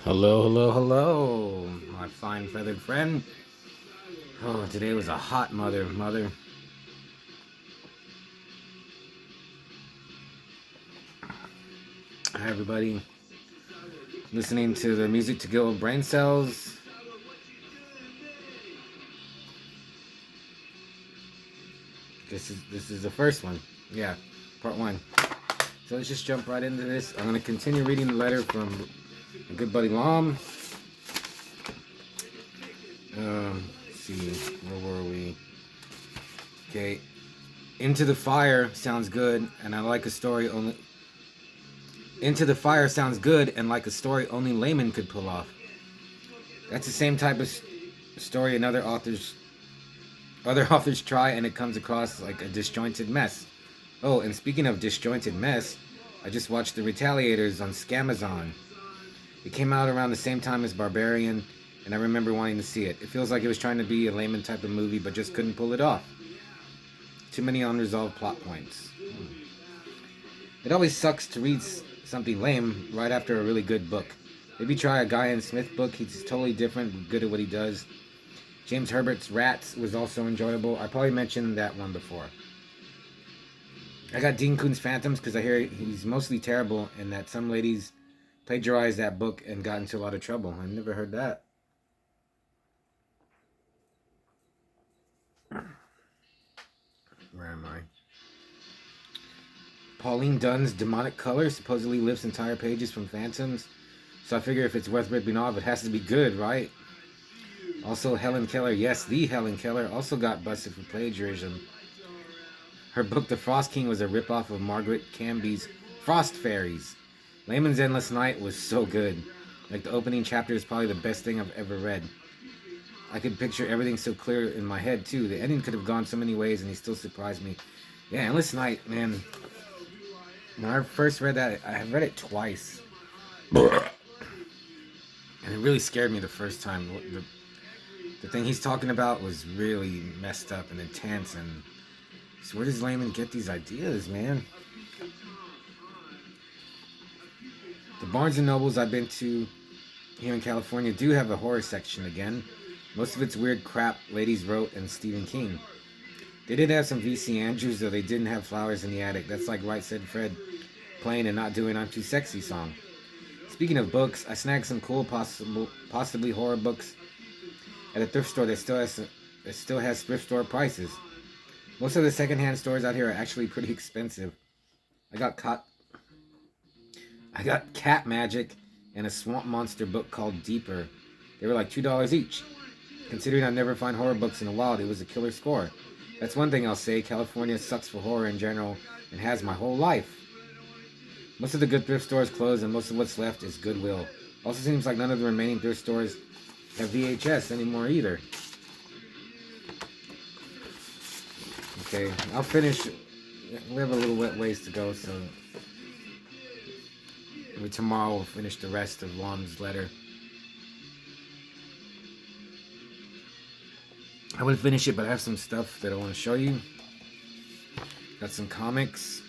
Hello, hello, hello, my fine feathered friend. Oh, today was a hot mother. Hi, everybody. Listening to the music to kill brain cells. This is the first one. Yeah, part one. So let's just jump right into this. I'm gonna continue reading the letter from my good buddy Lom. Let's see, where were we? Okay, Into the Fire sounds good, and I like a story only. Into the Fire sounds good and like a story only layman could pull off. That's the same type of story and other authors try, and it comes across like a disjointed mess. Oh, and speaking of disjointed mess, I just watched The Retaliators on Scamazon. It came out around the same time as Barbarian, and I remember wanting to see it. It feels like it was trying to be a layman type of movie, but just couldn't pull it off. Too many unresolved plot points. It always sucks to read something lame right after a really good book. Maybe try a Guy and Smith book. He's totally different, but good at what he does. James Herbert's Rats was also enjoyable. I probably mentioned that one before. I got Dean Koontz Phantoms because I hear he's mostly terrible and that some ladies plagiarized that book and got into a lot of trouble. I never heard that. Where am I? Pauline Dunn's Demonic Color supposedly lifts entire pages from Phantoms, so I figure if it's worth ripping off, it has to be good, right? Also, Helen Keller, yes, the Helen Keller, also got busted for plagiarism. Her book, The Frost King, was a ripoff of Margaret Canby's Frost Fairies. Layman's Endless Night was so good. Like, the opening chapter is probably the best thing I've ever read. I could picture everything so clear in my head, too. The ending could have gone so many ways, and he still surprised me. Yeah, Endless Night, man. When I first read that, I read it twice. And it really scared me the first time. The thing he's talking about was really messed up and intense, and so where does Layman get these ideas, man? The Barnes and Nobles I've been to here in California do have a horror section again. Most of it's weird crap ladies wrote and Stephen King. They did have some V.C. Andrews, though they didn't have Flowers in the Attic. That's like Right Said Fred playing and not doing I'm Too Sexy song. Speaking of books, I snagged some cool, possibly horror books at a thrift store that still has thrift store prices. Most of the secondhand stores out here are actually pretty expensive. I got caught. I got Cat Magic and a Swamp Monster book called Deeper. They were like $2 each. Considering I never find horror books in the wild, it was a killer score. That's one thing I'll say. California sucks for horror in general and has my whole life. Most of the good thrift stores closed, and most of what's left is Goodwill. Also seems like none of the remaining thrift stores have VHS anymore either. Okay, I'll finish. We have a little wet ways to go, so maybe tomorrow we'll finish the rest of Lom's letter. I would finish it, but I have some stuff that I want to show you. Got some comics.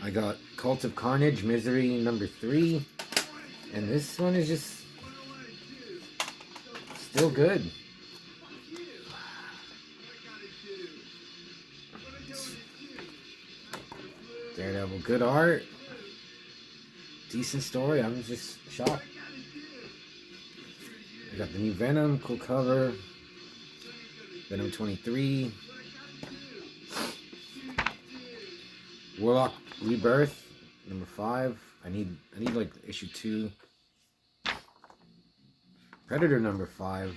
I got Cult of Carnage, Misery number 3. And this one is just still good. Daredevil, good art. Decent story. I'm just shocked. I got the new Venom, cool cover. Venom 23. Warlock Rebirth, number 5. I need like issue 2. Predator number 5.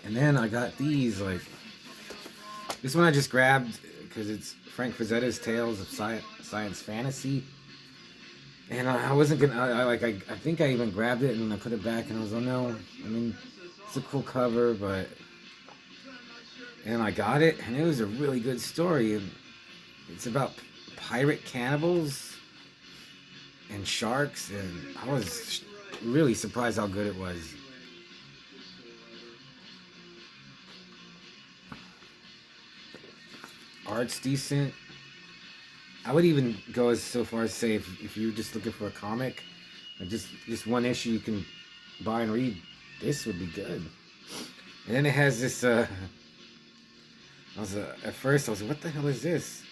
And then I got these, like, this one I just grabbed because it's Frank Frazetta's Tales of Science Fantasy. And I wasn't gonna, I think I even grabbed it and I put it back and I was, oh no, I mean, it's a cool cover, but, and I got it and it was a really good story. And it's about pirate cannibals and sharks, and I was really surprised how good it was. art's decent. I would even go as so far as say if you're just looking for a comic, like just one issue you can buy and read, this would be good. And then it has this. At first I was like, what the hell is this?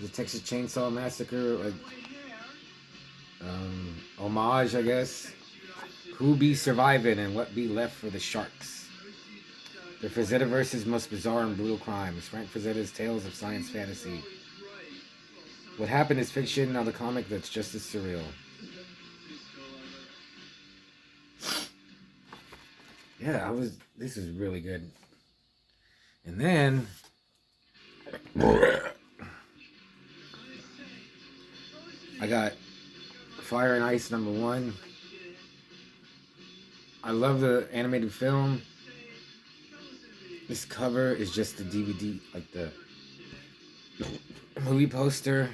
The Texas Chainsaw Massacre, like homage, I guess. Who be surviving and what be left for the sharks? The Frazettiverse's most bizarre and brutal crimes. Frank Frazetta's tales of science fantasy. What happened is fiction, now the comic that's just as surreal. Yeah, this is really good. And then I got Fire and Ice #1. I love the animated film. This cover is just the DVD, like the movie poster.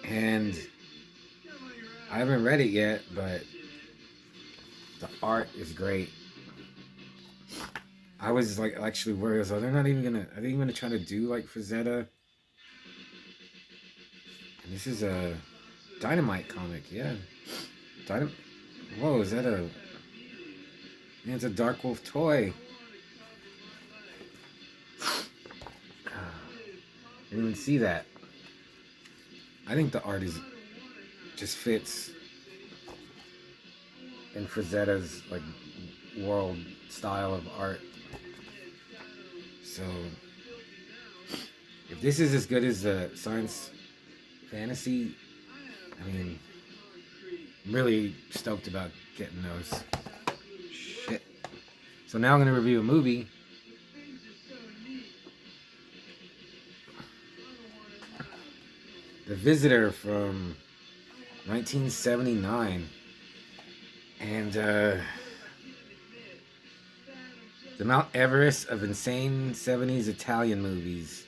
And I haven't read it yet, but the art is great. I was like actually worried. I was like, are they even gonna try to do like Frazetta? And this is a Dynamite comic, yeah. Whoa, is that a... Man, it's a Dark Wolf toy. I didn't even see that. I think the art just fits in Frazetta's like world style of art. So if this is as good as the science fantasy, I mean, I'm really stoked about getting those. Shit. So now I'm going to review a movie. The Visitor from 1979. And the Mount Everest of insane 70s Italian movies.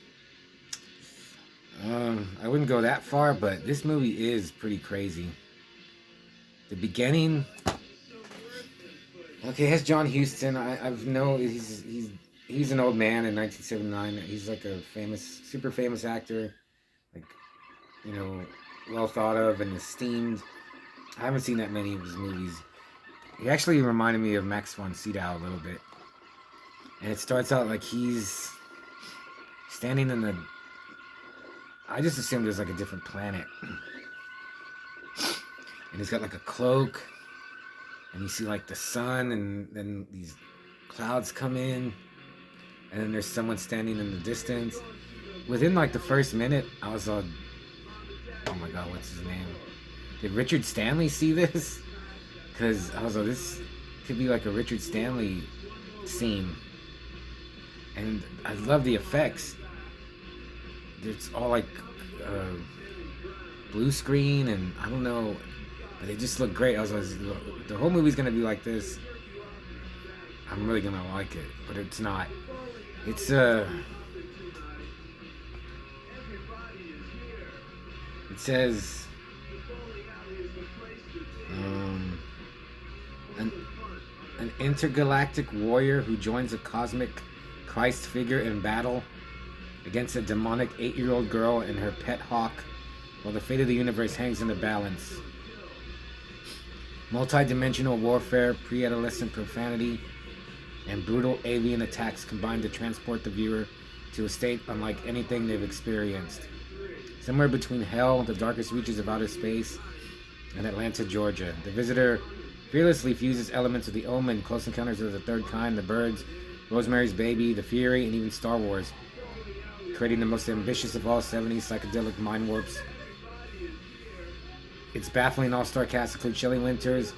I wouldn't go that far, but this movie is pretty crazy. The beginning. Okay, it has John Huston. I've known he's an old man in 1979. He's like a super famous actor, like, you know, well thought of and esteemed. I haven't seen that many of his movies. He actually reminded me of Max von Sydow a little bit. And it starts out like he's standing in the... I just assumed there's like a different planet. And he's got like a cloak. And you see like the sun, and then these clouds come in. And then there's someone standing in the distance. Within like the first minute, I was all... Oh my god, what's his name? Did Richard Stanley see this? Because I was like, this could be like a Richard Stanley scene. And I love the effects. It's all like blue screen, and I don't know, but they just look great. I was like, the whole movie's gonna be like this. I'm really gonna like it, but it's not. It's it says an intergalactic warrior who joins a cosmic Christ figure in battle against a demonic 8-year-old girl and her pet hawk, while the fate of the universe hangs in the balance. Multi-dimensional warfare, pre-adolescent profanity, and brutal alien attacks combine to transport the viewer to a state unlike anything they've experienced. Somewhere between hell, the darkest reaches of outer space, and Atlanta, Georgia, the visitor fearlessly fuses elements of The Omen, Close Encounters of the Third Kind, The Birds, Rosemary's Baby, The Fury, and even Star Wars, creating the most ambitious of all 70s psychedelic mind warps. Its baffling all-star cast includes Shelley Winters,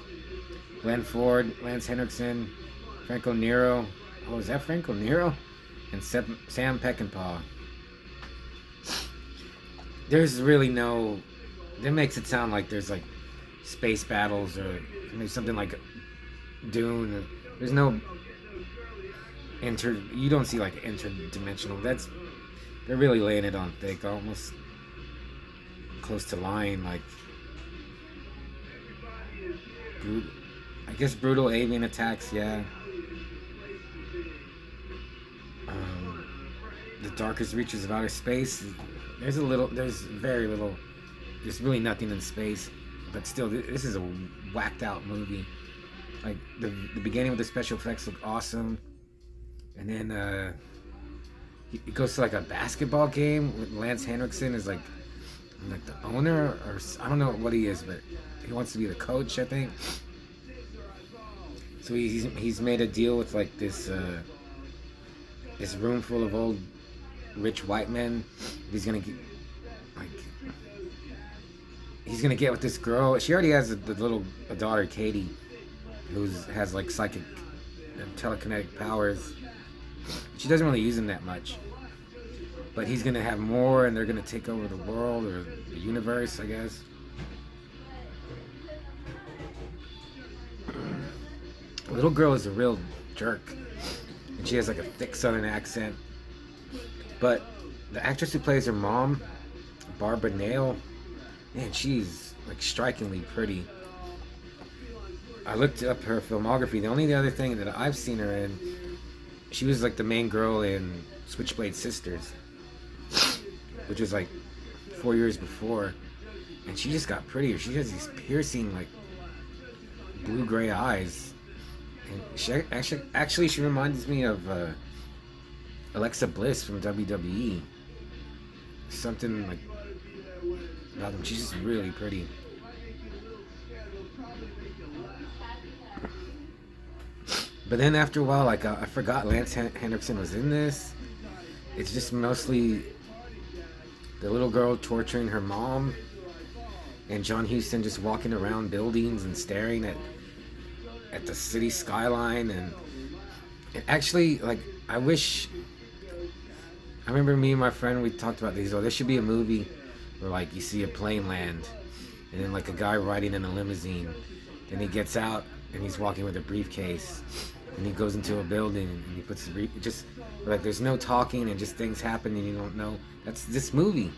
Glenn Ford, Lance Henriksen, Franco Nero. Oh, is that Franco Nero? And Sam Peckinpah. There's really no... That makes it sound like there's like space battles or maybe something like Dune. There's no you don't see like interdimensional. They're really laying it on thick, almost close to lying, like I guess brutal alien attacks, yeah. Darkest Reaches of Outer Space. There's very little, there's really nothing in space, but still, this is a whacked out movie. Like the beginning with the special effects look awesome, and then it goes to like a basketball game with Lance Henriksen is like the owner, or I don't know what he is, but he wants to be the coach, I think. So he's made a deal with like this room full of old rich white men. He's gonna get with this girl. She already has a daughter, Katie, who has like psychic and telekinetic powers. She doesn't really use them that much, but he's gonna have more, and they're gonna take over the world or the universe, I guess. The little girl is a real jerk, and she has like a thick Southern accent. But the actress who plays her mom, Barbara Nail, man, she's like strikingly pretty. I looked up her filmography. The other thing that I've seen her in, she was like the main girl in Switchblade Sisters, which was like 4 years before, and she just got prettier. She has these piercing like blue-gray eyes, and she reminds me of Alexa Bliss from WWE. Something like about them. She's just really pretty. But then after a while, like I forgot Lance Henriksen was in this. It's just mostly the little girl torturing her mom, and John Huston just walking around buildings and staring at the city skyline. And actually, like, I remember me and my friend, we talked about these. Oh, there should be a movie where like you see a plane land, and then like a guy riding in a limousine, then he gets out and he's walking with a briefcase, and he goes into a building and he puts the just like there's no talking and just things happen and you don't know. That's this movie.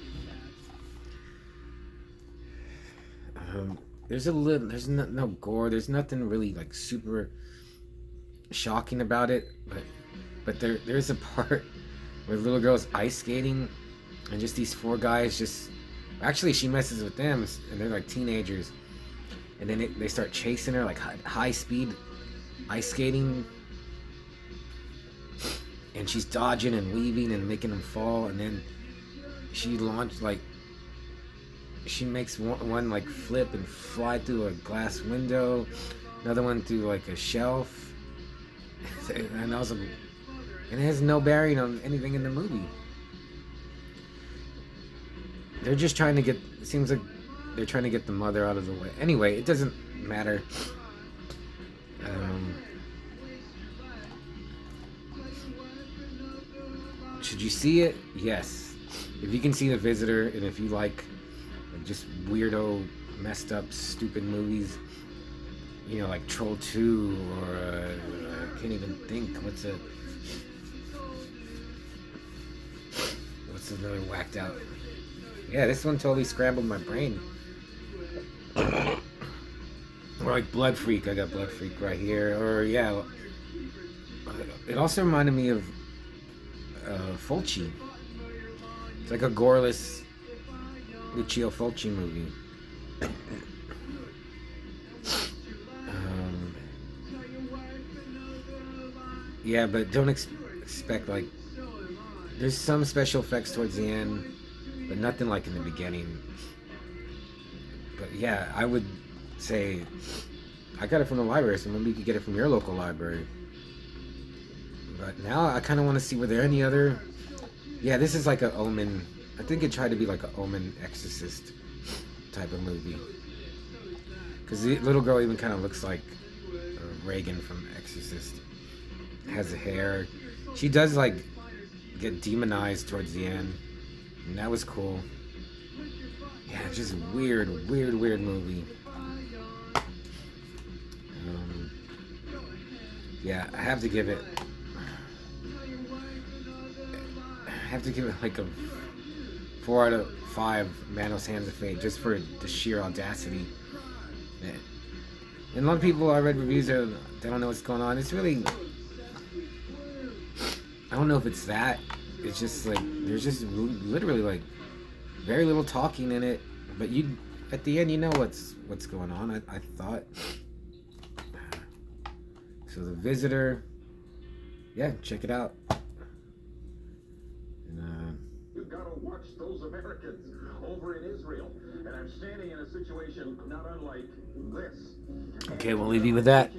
There's no gore. There's nothing really like super shocking about it, but there's a part where the little girl's ice skating, and just these four guys actually she messes with them, and they're like teenagers, and then they start chasing her like high speed ice skating, and she's dodging and weaving and making them fall, and then she makes one like flip and fly through a glass window, another one through like a shelf, and it has no bearing on anything in the movie. They're just trying to it seems like they're trying to get the mother out of the way. Anyway, it doesn't matter. Should you see it? Yes. If you can see The Visitor, and if you like just weirdo, messed up, stupid movies, you know, like Troll 2, or I can't even think. What's another whacked out? Yeah, this one totally scrambled my brain. Or like Blood Freak. I got Blood Freak right here. Or yeah, it also reminded me of Fulci. It's like a goreless Lucio Fulci movie. Yeah, but don't expect like there's some special effects towards the end, but nothing like in the beginning. But yeah, I would say I got it from the library, so maybe you could get it from your local library. But now I kind of want to see were there any other. Yeah, this is like a Omen. I think it tried to be like a Omen Exorcist type of movie, because the little girl even kind of looks like Reagan from Exorcist. Has the hair. She does like get demonized towards the end, and that was cool. Yeah, just weird movie. Yeah, I have to give it like a 4 out of 5 Manos Hands of Fate, just for the sheer audacity. Yeah. And a lot of people, I read reviews, they don't know what's going on. It's really, I don't know if it's that, it's just like there's just literally like very little talking in it, but you at the end you know what's going on. I thought so. The Visitor, yeah, check it out. And, You've got to watch those Americans over in Israel, and I'm standing in a situation not unlike this. okay, we'll leave you with that.